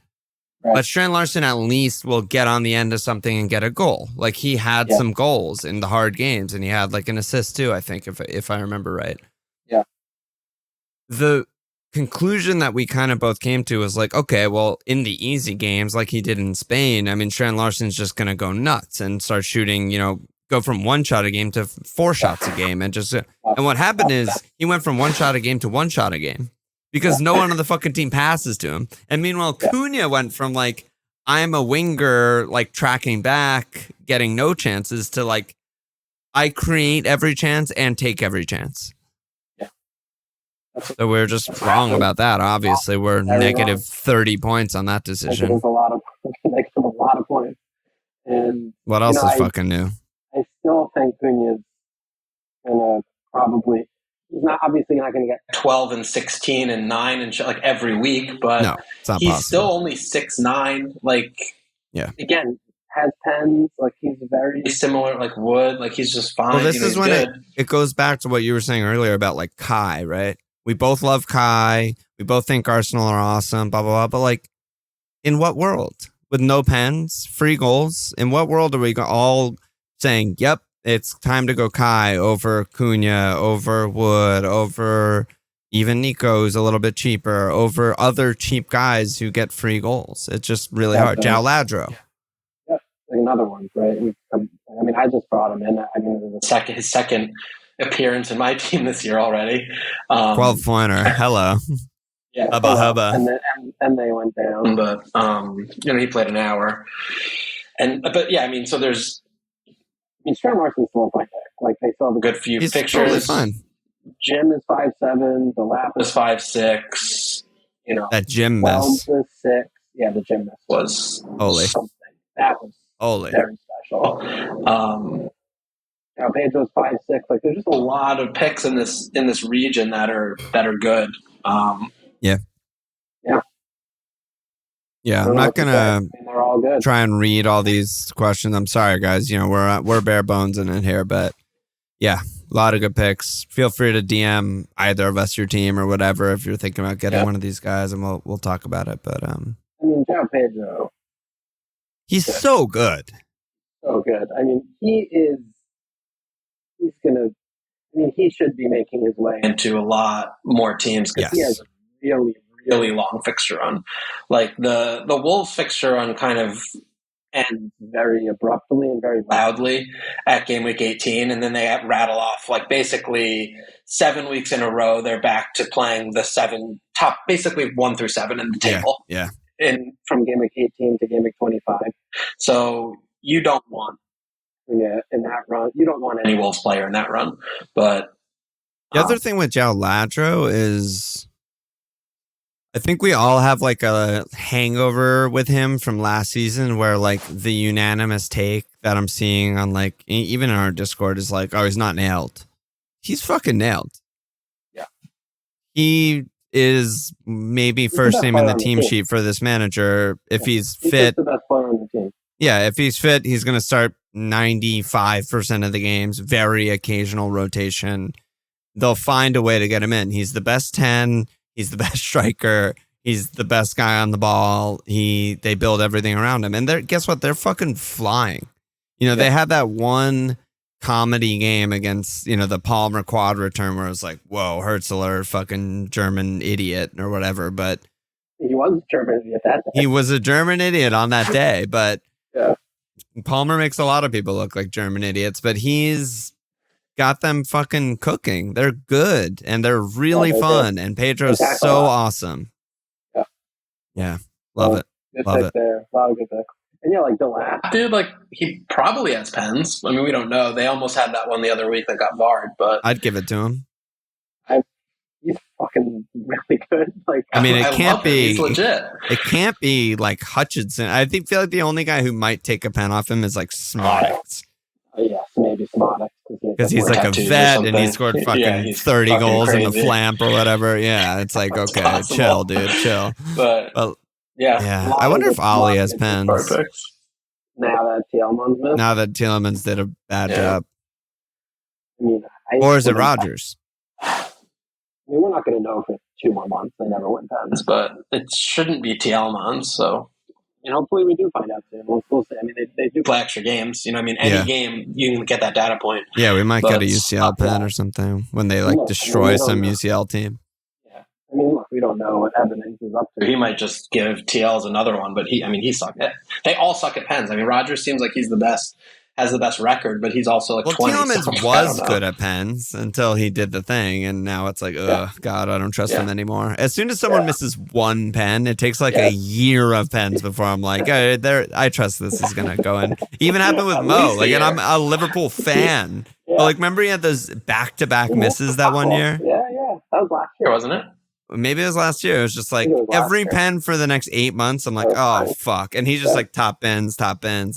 But Strand Larson at least will get on the end of something and get a goal. Like he had some goals in the hard games and he had like an assist too, I think, if I remember right. Yeah. The conclusion that we kind of both came to was like, okay, well, in the easy games like he did in Spain, I mean, Strand Larson's just going to go nuts and start shooting, go from one shot a game to 4 shots a game. And what happened is he went from 1 shot a game to 1 shot a game. Because no one on the fucking team passes to him. And meanwhile, Cunha went from like, I'm a winger, like tracking back, getting no chances to like, I create every chance and take every chance. Yeah. So we're just wrong about that. Obviously, we're negative 30 points on that decision. There's a lot of points. And what else is fucking new? I still think Cunha's gonna probably. He's not obviously not going to get 12 and 16 and 9 and shit like every week, but no, it's not he's possible. Still only 6'9". Like, again, has pens. Like he's very similar. Like Wood. Like he's just fine. Well, this is when it goes back to what you were saying earlier about like Kai, right? We both love Kai. We both think Arsenal are awesome. Blah blah blah. But like, in what world with no pens, free goals? In what world are we all saying, "Yep"? It's time to go Kai over Cunha, over Wood, over even Nico, who's a little bit cheaper, over other cheap guys who get free goals. It's just really hard. João Ladro. Yeah, another one, right? I mean, I just brought him in. I mean, it was his second appearance in my team this year already. 12-pointer. Hello. Yeah. Hubba. And they went down, but he played an hour. But yeah, I mean, so there's. mean, Trent Larson's still a fine pick. Like, they still have a good few He's pictures. Totally fine. Jim is 5'7", the Lap is 5'6". You know, that Jim miss 6. Yeah, the Jim miss was holy. something. That was Holy. very special. Pedro's 5'6". Like, there's just a lot of picks in this region that are good. Yeah, I'm not gonna try and read all these questions. I'm sorry, guys. You know, we're bare bones in it here, but yeah, a lot of good picks. Feel free to DM either of us your team or whatever if you're thinking about getting one of these guys, and we'll talk about it. But I mean, João Pedro, he's so good. So good. I mean, he's gonna. I mean, he should be making his way into a lot more teams because he has a really, really long fixture run. Like the Wolves fixture run kind of ends very abruptly and very loudly at game week 18, and then they rattle off like basically 7 weeks in a row. They're back to playing the 7 top, basically 1 through 7 in the table. Yeah. From game week 18 to game week 25. So you don't want in that run. You don't want any Wolves player in that run. But the other thing with João Ladro is I think we all have like a hangover with him from last season where like the unanimous take that I'm seeing on like even in our Discord is like, oh, he's not nailed. He's fucking nailed. Yeah. He is maybe first name in the team sheet for this manager. If he's fit. The best player on the team. Yeah, if he's fit, he's going to start 95% of the games, very occasional rotation. They'll find a way to get him in. He's the best 10. He's the best striker. He's the best guy on the ball. They build everything around him. And guess what? They're fucking flying. You know, they had that one comedy game against, you know, the Palmer quad return where it was like, whoa, Herzler, fucking German idiot or whatever. But he was a German idiot that day. He was a German idiot on that day, but yeah. Palmer makes a lot of people look like German idiots, but he's got them fucking cooking. They're good and they're really fun. And Pedro's so awesome. Yeah. Love it. Good Love pick it. There. A lot of good picks. And yeah, like Delap. Dude, like he probably has pens. I mean, we don't know. They almost had that one the other week that got barred, but I'd give it to him. He's fucking really good. Like, I mean, it can't be. He's legit. It can't feel like Hutchinson. I feel like the only guy who might take a pen off him is like Smotic. Yes, maybe Smotic. Because he's like a vet and he scored fucking 30 goals in the flamp or whatever. Yeah, it's like, okay, chill, dude, chill. But yeah. I wonder if Ollie has pens. Perfect. Now that Tielemans did a bad job. I mean, or is it Rodgers? I mean, we're not going to know for 2 more months. They never win pens. But it shouldn't be Tielemans, so. And hopefully we do find out soon. We'll see. I mean, they do play extra games. You know, I mean, any game, you can get that data point. Yeah, we might get a UCL pen or something when they destroy some UCL team. Yeah. I mean, look, we don't know what Evans is up to. He might just give TLs another one, but he sucked. They all suck at pens. I mean, Rodgers seems like he's the best, has the best record, but he's also like 20. Tielemans was good at pens until he did the thing, and now it's like, God, I don't trust him anymore. As soon as someone misses one pen, it takes like a year of pens before I'm like, I trust this is gonna go in. Even happened with Mo, like, and I'm a Liverpool fan. But like, remember he had those back-to-back misses that one year? Yeah, that was last year, wasn't it? Maybe it was last year. It was just like every pen for the next 8 months. I'm like, oh, fuck. And he's just like top bins,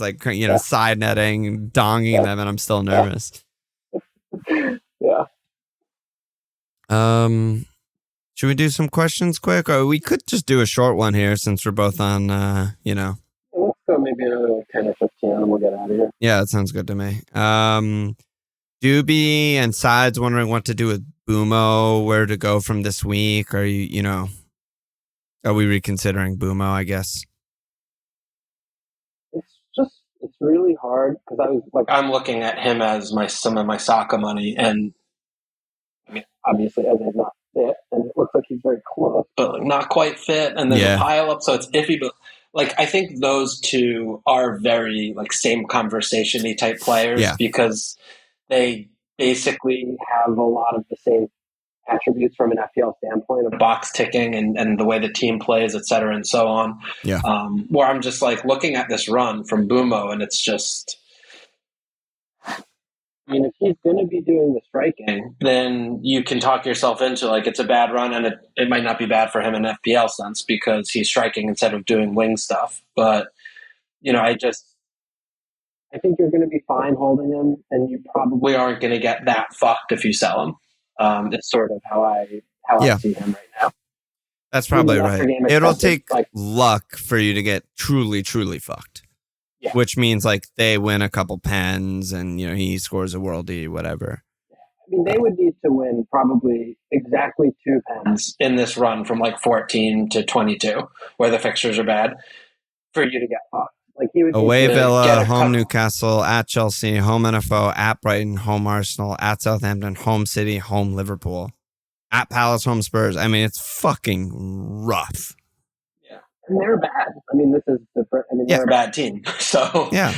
like, you know, side netting, donging them, and I'm still nervous. Yeah. Should we do some questions quick? Or we could just do a short one here since we're both on, you know. Let's go maybe another 10 or 15 and we'll get out of here. Yeah, that sounds good to me. Doobie and Sides wondering what to do with Bumo, where to go from this week. Are are we reconsidering Bumo, I guess? It's really hard because I was like, I'm looking at him as some of my Saka money, and I mean, obviously as he's not fit, and it looks like he's very close, but like not quite fit, and then the pile up, so it's iffy. But like, I think those two are very like same conversation-y type players because they basically have a lot of the same attributes from an FPL standpoint of box ticking and the way the team plays, et cetera, and so on. Yeah. Where I'm just like looking at this run from Bumo, and it's just I mean, if he's going to be doing the striking, then you can talk yourself into like it's a bad run, and it might not be bad for him in FPL sense because he's striking instead of doing wing stuff. But I think you're going to be fine holding him, and you probably aren't going to get that fucked if you sell him. It's sort of how I see him right now. That's probably right. It'll take luck for you to get truly, truly fucked. Yeah. Which means like they win a couple pens and he scores a worldie, whatever. I mean, they would need to win probably exactly 2 pens in this run from like 14 to 22, where the fixtures are bad, for you to get fucked. Like he would away Villa, home Newcastle, at Chelsea, home NFO, at Brighton, home Arsenal, at Southampton, home City, home Liverpool, at Palace, home Spurs. I mean, it's fucking rough. And they're bad. I mean, this is they're a bad team. So yeah.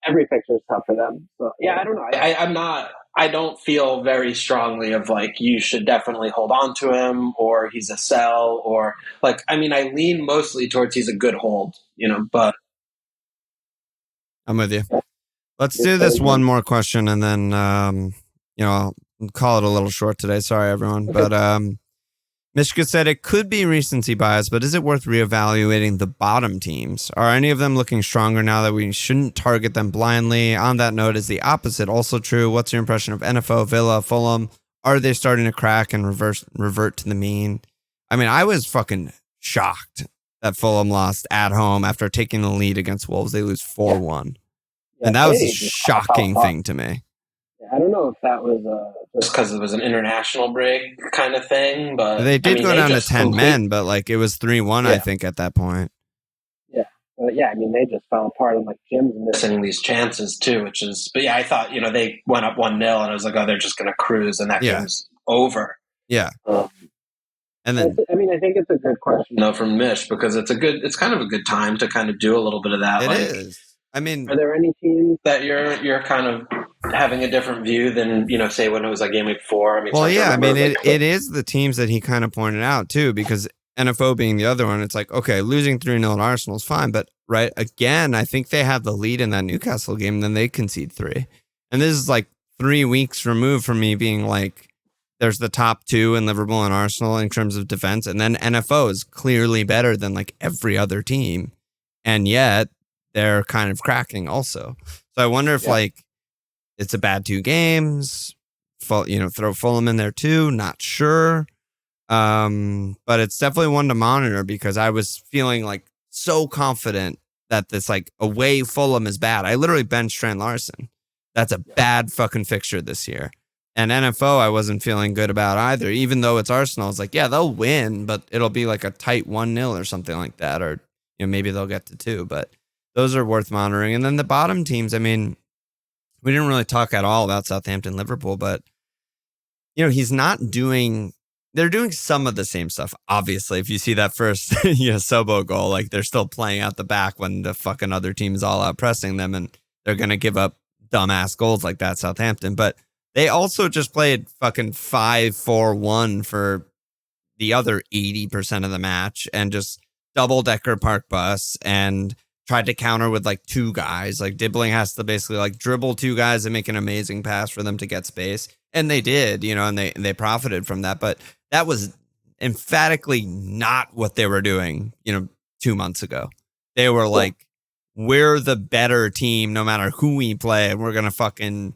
Every fixture is tough for them. So yeah, I don't know. I don't feel very strongly of like you should definitely hold on to him or he's a sell or like. I mean, I lean mostly towards he's a good hold. But I'm with you. Let's do this one more question and then I'll call it a little short today. Sorry, everyone, but Mishka said it could be recency bias, but is it worth reevaluating the bottom teams? Are any of them looking stronger now that we shouldn't target them blindly? On that note, is the opposite also true? What's your impression of NFO, Villa, Fulham? Are they starting to crack and revert to the mean? I mean, I was fucking shocked that Fulham lost at home after taking the lead against Wolves. They lose 4-1. And that was a shocking thing to me. I don't know if that was just because it was an international break kind of thing, but they did go down to 10 men, but like it was 3-1, I think, at that point. Yeah, I mean, they just fell apart, and like Jim's missing these chances too, but I thought they went up 1-0, and I was like, oh, they're just going to cruise, and that game's over. Yeah, and then I think it's a good question. From Mish because it's kind of a good time to kind of do a little bit of that. It is. I mean, are there any teams that you're kind of having a different view than say when it was like Gameweek 4? I mean, well, yeah, I mean it is the teams that he kind of pointed out too, because NFO being the other one, it's like okay, losing 3-0 at Arsenal is fine, but right again, I think they had the lead in that Newcastle game, then they concede 3, and this is like 3 weeks removed from me being like, there's the top 2 in Liverpool and Arsenal in terms of defense, and then NFO is clearly better than like every other team, and yet they're kind of cracking also. So I wonder if like it's a bad 2 games, throw Fulham in there too. Not sure. But it's definitely one to monitor because I was feeling like so confident that this like away Fulham is bad. I literally benched Trent Larson. That's a bad fucking fixture this year. And NFO, I wasn't feeling good about either, even though it's Arsenal. It's like, yeah, they'll win, but it'll be like a tight 1-0 or something like that. Or maybe they'll get to 2, but those are worth monitoring. And then the bottom teams, I mean, we didn't really talk at all about Southampton, Liverpool, but he's not doing. They're doing some of the same stuff. Obviously, if you see that first Sobo goal, like they're still playing out the back when the fucking other team is all out pressing them, and they're gonna give up dumbass goals like that, Southampton. But they also just played fucking 5-4-1 for the other 80% of the match, and just double-decker park bus and tried to counter with like 2 guys. Like Dibbling has to basically like dribble 2 guys and make an amazing pass for them to get space. And they did, and they profited from that. But that was emphatically not what they were doing, 2 months ago. They were like, we're the better team no matter who we play. And we're going to fucking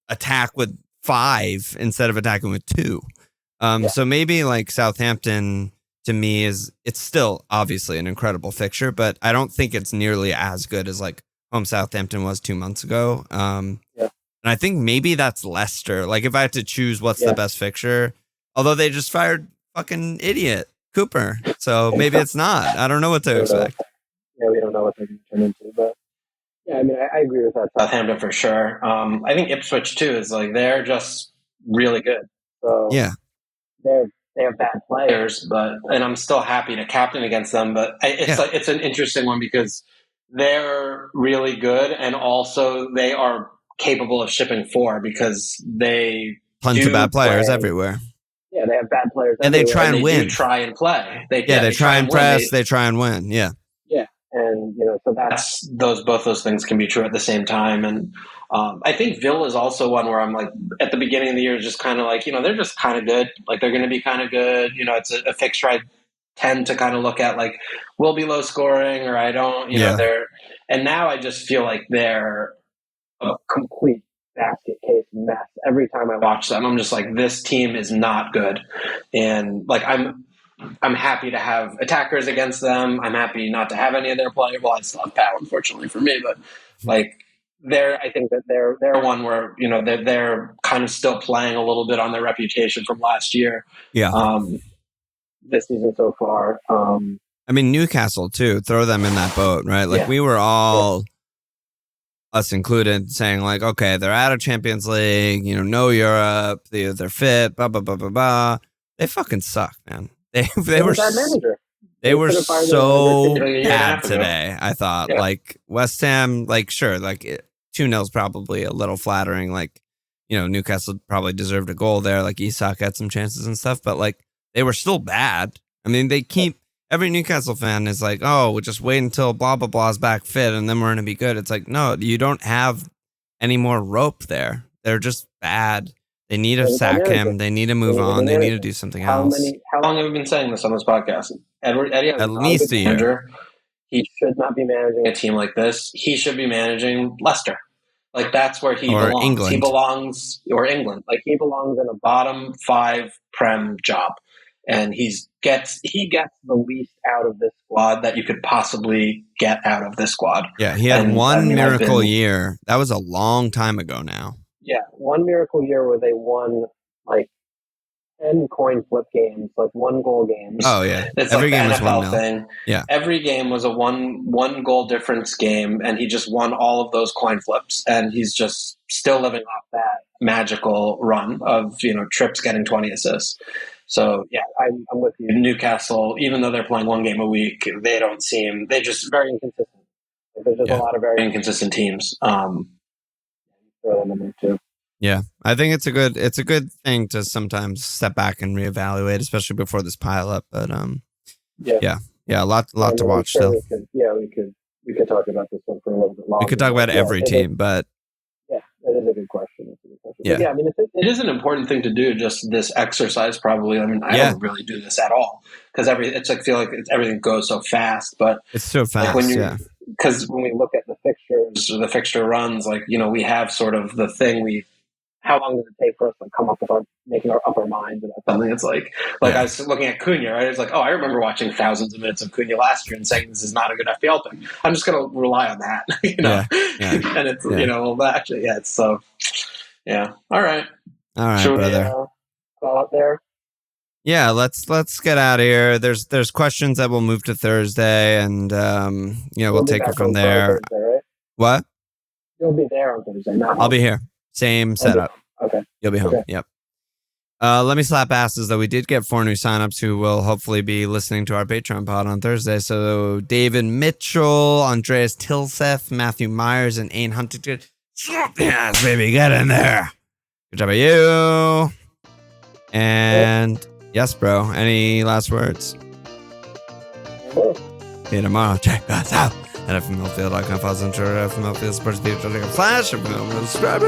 attack with 5 instead of attacking with 2. So maybe like Southampton to me it's still obviously an incredible fixture, but I don't think it's nearly as good as like home Southampton was 2 months ago. And I think maybe that's Leicester. Like if I had to choose what's the best fixture, although they just fired fucking idiot Cooper. So maybe it's not. I don't know what to expect. Yeah, we don't know what they're going to turn into, but yeah, I mean, I agree with that. Southampton for sure. I think Ipswich too is like, they're just really good. So yeah, they have bad players, and I'm still happy to captain against them. But it's an interesting one because they're really good, and also they are capable of shipping 4 because they tons of bad players everywhere. Yeah, they have bad players, and they try and win. They try and play. They try and press. They try and win. Yeah, and so that's both those things can be true at the same time, and I think Villa is also one where I'm like, at the beginning of the year, just kind of like, they're just kind of good. Like they're going to be kind of good. It's a fixture I tend to kind of look at like, will be low scoring or I don't, and now I just feel like they're a complete basket case mess. Every time I watch them, I'm just like, this team is not good. And like, I'm happy to have attackers against them. I'm happy not to have any of their players. Well, I still have Pau, unfortunately for me, but like, I think that they're one where they're kind of still playing a little bit on their reputation from last year. Yeah. This season so far. I mean, Newcastle too. Throw them in that boat, right? Like we were all, us included, saying like, okay, they're out of Champions League. No Europe. They're fit. Blah blah blah blah blah. They fucking suck, man. They were that manager. They were so bad today. I thought like West Ham, like sure, like 2-0's probably a little flattering. Like, Newcastle probably deserved a goal there. Like Isak had some chances and stuff, but like they were still bad. I mean, every Newcastle fan is like, oh, we'll just wait until blah, blah, blah's back fit and then we're going to be good. It's like, no, you don't have any more rope there. They're just bad. They need to sack him. They need to move on. They need to do something else. How long have we been saying this on this podcast? Eddie at least a year. He should not be managing a team like this. He should be managing Leicester. Like that's where he belongs. England. He belongs, or England. Like he belongs in a bottom 5 Prem job, and he gets the least out of this squad that you could possibly get out of this squad. Yeah, he had miracle year. That was a long time ago now. Yeah, one miracle year where they won like 10 coin flip games, like 1-goal games. Oh yeah, it's every like game the was NFL 1-0. thing. Yeah, every game was a one goal difference game, and he just won all of those coin flips, and he's just still living off that magical run of Trips getting 20 assists. So yeah, I'm with you. Newcastle, even though they're playing 1 game a week, they're just very inconsistent. There's just a lot of very inconsistent teams. Throw them in there too. Yeah, I think it's a good thing to sometimes step back and reevaluate, especially before this pile up. But yeah, a lot to watch still. We could talk about this one for a little bit longer. We could talk about every team, but yeah, that is a good question. Yeah, I mean, it is an important thing to do. Just this exercise, probably. I mean, I don't really do this at all because everything goes so fast. But it's so fast. Like because when we look at the fixtures or the fixture runs, like we have sort of the thing how long does it take for us to come up with making our upper minds about something? It's like I was looking at Cunha, right? It's like, oh, I remember watching thousands of minutes of Cunha last year and saying this is not a good FPL pick. I'm just going to rely on that, and it's actually, it's so, yeah. All right, should brother. Call up there. Yeah, let's get out of here. There's questions that will move to Thursday, and we'll take it from there. Thursday, right? What? You'll be there on Thursday. I'll be here. Same setup. Okay. You'll be home. Okay. Yep. Let me slap asses, though. We did get 4 new signups who will hopefully be listening to our Patreon pod on Thursday. So David Mitchell, Andreas Tilseth, Matthew Myers, and Ain Huntington. Yes, baby, get in there. Good job of you. And yes, bro. Any last words? See you tomorrow. Check us out. At FMLfield.com, follow us on Twitter, FMLfield Sports, /FML subscribe.